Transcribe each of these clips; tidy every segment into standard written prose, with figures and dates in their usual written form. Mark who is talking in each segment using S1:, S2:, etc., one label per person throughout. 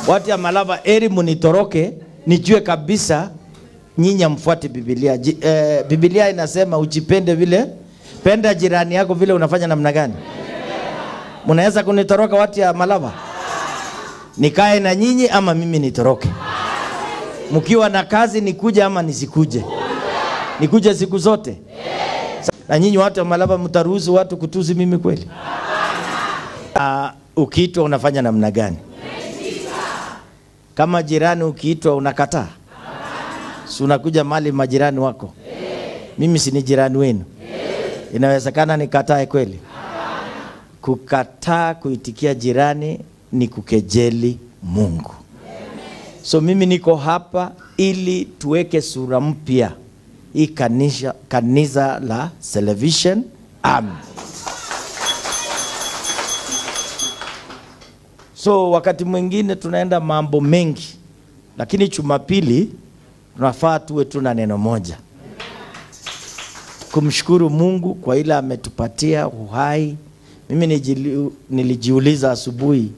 S1: Watu ya Malava eri munitoroke, nijue kabisa nyinyi mfuate Biblia. Biblia inasema ujipende vile, penda jirani yako vile unafanya namna gani? Mnaweza kunitoroka watu ya Malava? Nikae na nyinyi ama mimi nitoroke? Mkiwa na kazi nikuje ama nisikuje? Nikuje siku zote? Na nyinyi watu wa Malava mtaruhusu watu kutusi mimi kweli? Ukiitwa unafanya namna gani? Kama jirani ukiitwa unakataa? Si unakuja mali majirani wako? Mimi si ni jirani wenu? Inawezekana nikatae kweli? Kukataa kuitikia jirani ni kukejeli Mungu. So mimi niko hapa ili tuweke sura mpya hii kanisa la Salvation Army. So wakati mwingine tunaenda mambo mengi, lakini Jumapili tunafaa tuwe tuna neno moja. Kumshukuru Mungu kwa ile ametupatia uhai. Mimi nilijiuliza asubuhi,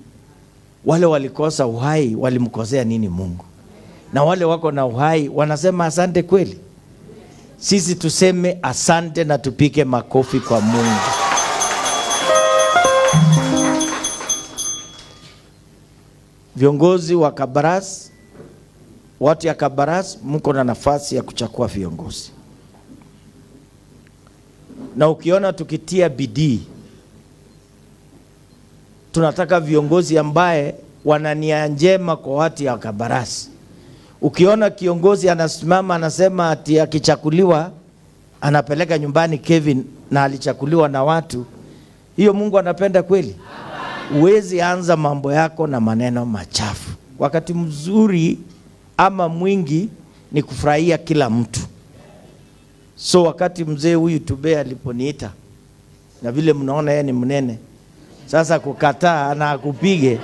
S1: wale walikosa uhai walimkosea nini Mungu? Na wale wako na uhai wanasema asante kweli? Sisi tuseme asante na tupike makofi kwa Mungu. Viongozi wa Kabaras, watu ya Kabaras, mko na nafasi ya kuchagua viongozi. Na ukiona tukitia bidii, tunataka viongozi ambaye wana nia njema kwa watu ya Kabaras. Ukiona kiongozi anasimama anasema ati akichakuliwa anapeleka nyumbani Kevin na alichakuliwa na watu, hiyo Mungu anapenda kweli? Uwezi anza mambo yako na maneno machafu. Wakati mzuri ama mwingi ni kufurahia kila mtu. So wakati mzee huyu Tube aliponiita, na vile mnaona yeye ni mnene, sasa kukataa na akupige.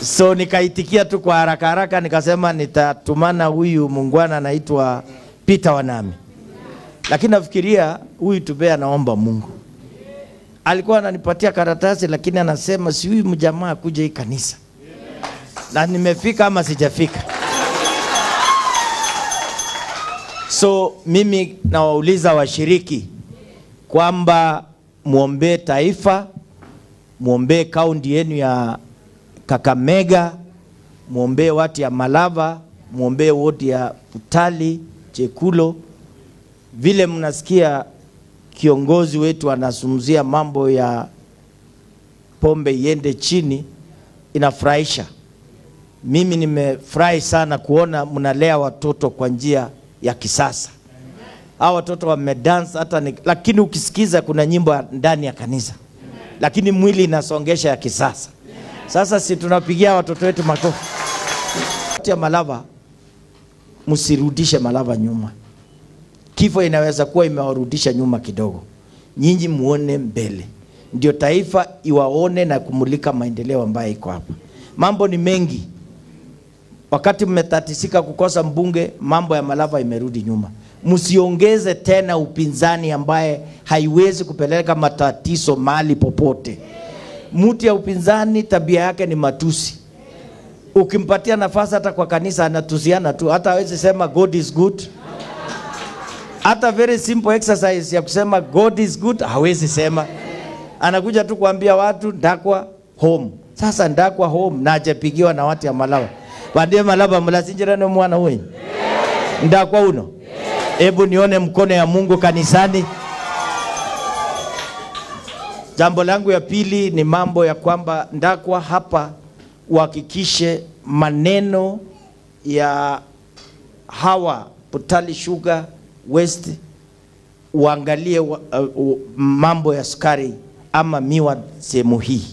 S1: So nikaitikia tu kwa haraka haraka, nikasema nitatumana huyu mungwana anaitwa Peter Wanami. Lakini nafikiria huyu Tube anaomba Mungu. Alikuwa ananipatia karatasi lakini anasema si huyu mjamaa kuja hii kanisa. Na nimefika ama sijafika? So mimi nawauliza washiriki kwamba muombe taifa, muombe kaunti yenu ya Kakamega, muombe watu ya Malava, muombe wodi ya Putali, Chekulo. Vile mnasikia kiongozi wetu anazungumzia mambo ya pombe iende chini, inafurahisha. Mimi nimefurahi sana kuona mnalea watoto kwa njia ya kisasa. Hao watoto wamedance hata lakini ukisikiza kuna nyimbo ndani ya kanisa. Lakini mwili inasongesha ya kisasa. Sasa si tunapigia watoto wetu makofi. Watu ya Malava, msirudishe Malava nyuma. Kifo inaweza kuwa imewarudisha nyuma kidogo. Nyinyi muone mbele. Ndio taifa iwaone na kumulika maendeleo ambayo iko hapa. Mambo ni mengi. Wakati mmetatisika kukosa mbunge, mambo ya Malava imerudi nyuma. Msiongeze tena upinzani ambaye haiwezi kupeleka matatizo mahali popote. Mtu ya upinzani tabia yake ni matusi. Ukimpatia nafasi hata kwa kanisa anatusiana tu, hata hawezi sema God is good. Hata very simple exercise ya kusema God is good hawezi sema. Anakuja tu kuambia watu ndakwa home. Sasa ndakwa home na hajapigiwa na watu ya Malava. Baadaye Malava mlasinjirane mwana wenyu. Ndakwa uno. Hebu nione mkono ya Mungu kanisani. Jambo langu ya pili ni mambo ya kwamba ndakwa hapa uhakikishe maneno ya hawa Putali Sugar West, uangalie mambo ya sukari ama miwa sehemu hii,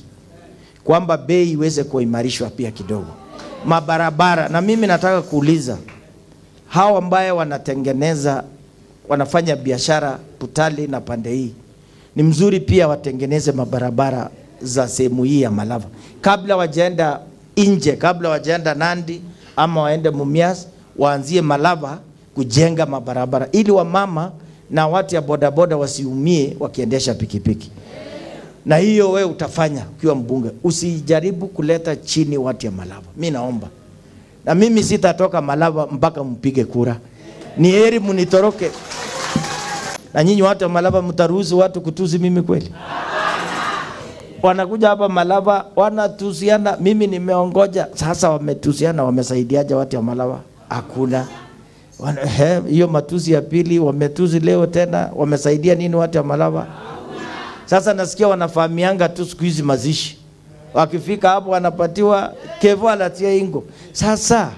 S1: kwamba bei iweze kuimarishwa pia kidogo. Mabarabara, na mimi nataka kuuliza hao ambao wanatengeneza, wanafanya biashara Putali na pande hii, ni mzuri pia watengeneze mabarabara za sehemu hii ya Malava kabla wajaenda nje, kabla wajaenda Nandi ama waende Mumias, waanzie Malava kujenga mabarabara ili wamama na watu ya bodaboda wasiumie wakiendesha pikipiki. Na hiyo wewe utafanya ukiwa mbunge. Usijaribu kuleta chini watu ya Malava. Mimi naomba. Na mimi sitatoka Malava mpaka mpige kura. Ni heri munitoroke. Na nyinyi watu wa Malava mtaruhusu watu kutusi mimi kweli? Wanakuja hapa Malava wanatusiana, mimi nimeongoja. Sasa wametusiana, wamesaidiaje watu wa Malava? Hakuna. Hiyo matusi ya pili wametusi leo tena, wamesaidia nini watu wa Malava? Sasa nasikia wanafahamianga tu siku hizi mazishi. Wakifika hapo wanapatiwa kevo alatia ingo. Sasa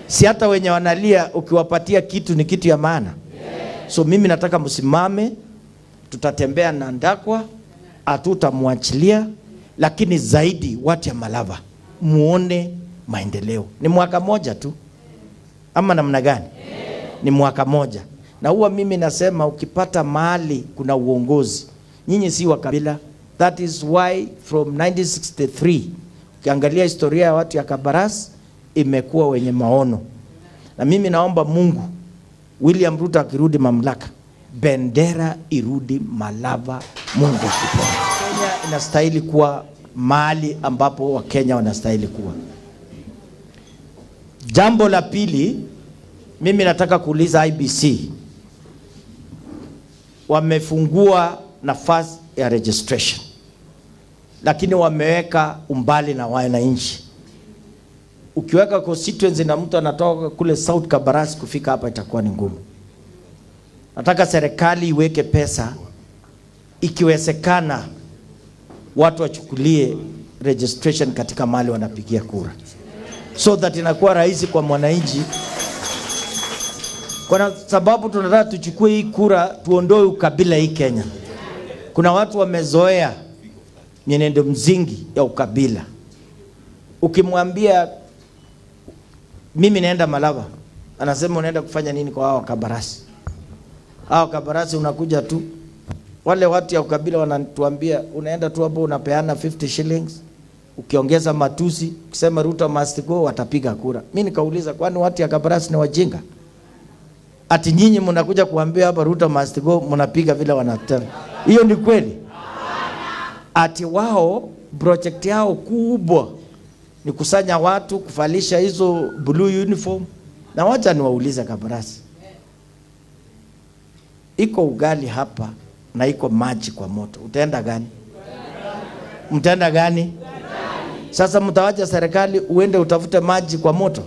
S1: si hata wenye wanalia ukiwapatia kitu ni kitu ya maana. So mimi nataka msimame, tutatembea na Ndakwa, hatutamwachilia, lakini zaidi watu ya Malava muone maendeleo. Ni mwaka moja tu. Ama namna gani? Ni mwaka moja. Na huwa mimi nasema ukipata mahali kuna uongozi, nyinyi si wa kabila. That is why from 1963 ukiangalia historia ya watu ya Kabaras imekuwa wenye maono. Na mimi naomba Mungu, William Ruto akirudi mamlaka, bendera irudi Malava. Mungu akipenda. Kenya inastahili kuwa mahali ambapo Wakenya wanastahili kuwa. Jambo la pili, mimi nataka kuuliza IBC. Wamefungua nafasi ya registration, lakini wameweka umbali na wananchi. Ukiweka constituency na mtu anatoka kule South Kabaras kufika hapa itakuwa ni ngumu. Nataka serikali iweke pesa, ikiwezekana watu wachukulie registration katika mahali wanapigia kura, so that inakuwa rahisi kwa mwananchi. Kwa sababu tunataka tuchukue hii kura, tuondoe ukabila hii Kenya. Kuna watu wamezoea mienendo mzingi ya ukabila. Ukimwambia mimi naenda Malava, anasema unaenda kufanya nini kwa hao Kabarasi? Hao Kabarasi unakuja tu. Wale watu ya ukabila wanatuambia unaenda tu hapo unapeana 50 shillings. Ukiongeza matusi, ukisema Ruto must go, watapiga kura. Mimi nikauliza, kwani watu ya Kabarasi ni wajinga? Ati nyinyi mnakuja kuambia hapa Ruto must go, mnapiga vile wanataka. Hiyo ni kweli? Ati wao project yao kubwa ni kusanya watu, kufalisha hizo blue uniform. Na wacha niwaulize Kabarasi, iko ugali hapa na iko maji kwa moto, utaenda gani? Mtaenda gani? Sasa mtawacha serikali uende utafute maji kwa moto?